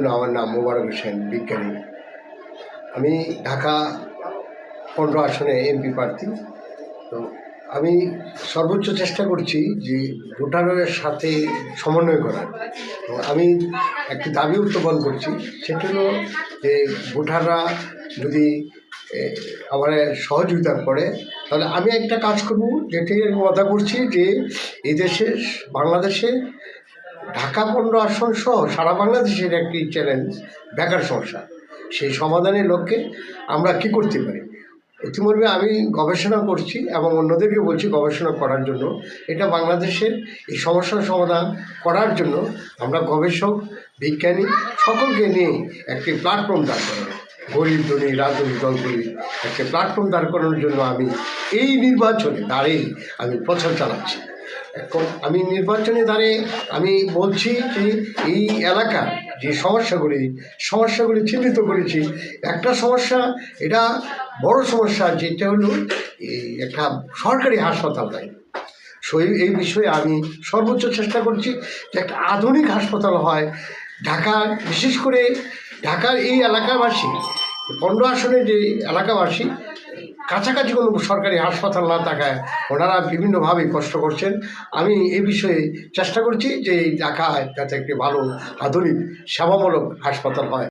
আমার নাম মোবারক হোসেন বিজ্ঞানী। আমি ঢাকা 15 আসনে এমপি প্রার্থী। তো আমি সর্বোচ্চ চেষ্টা করছি যে ভোটারের সাথে সমন্বয় করার। তো আমি একটি দাবি উত্থাপন করছি, সেটা হলো যে ভোটাররা যদি আমার সহযোগিতা করে, তাহলে আমি একটা কাজ করব, যেটি কথা করছি যে এই দেশে বাংলাদেশে ঢাকা 15 আসন সহ সারা বাংলাদেশের একটি চ্যালেঞ্জ বেকার সমস্যা। সেই সমাধানের লক্ষ্যে আমরা কি করতে পারি। ইতিমধ্যে আমি গবেষণা করছি এবং অন্যদেরকে বলছি গবেষণা করার জন্য। এটা বাংলাদেশের এই সমস্যার সমাধান করার জন্য আমরা গবেষক, বিজ্ঞানী সকলকে নিয়ে একটি প্ল্যাটফর্ম দাঁড় করানো, গরিব ধনী রাজনৈতিক দলগুলি একটি প্ল্যাটফর্ম দাঁড় করানোর জন্য আমি এই নির্বাচনে দাঁড়িয়ে আমি প্রচার চালাচ্ছি। এখন আমি নির্বাচনে দাঁড়িয়ে আমি বলছি যে এই এলাকার যে সমস্যাগুলি চিহ্নিত করেছি। একটা সমস্যা, এটা বড় সমস্যা, যেটা হলো এই একটা সরকারি হাসপাতাল নাই। এই বিষয়ে আমি সর্বোচ্চ চেষ্টা করছি যে একটা আধুনিক হাসপাতাল হয় ঢাকার, বিশেষ করে ঢাকার এই এলাকাবাসী 15 আসনে যে এলাকাবাসী কাছাকাছি কোনো সরকারি হাসপাতাল না থাকায় ওনারা বিভিন্নভাবে কষ্ট করছেন। আমি এই বিষয়ে চেষ্টা করছি যে ঢাকায় যাতে একটি ভালো আধুনিক সেবামূলক হাসপাতাল হয়।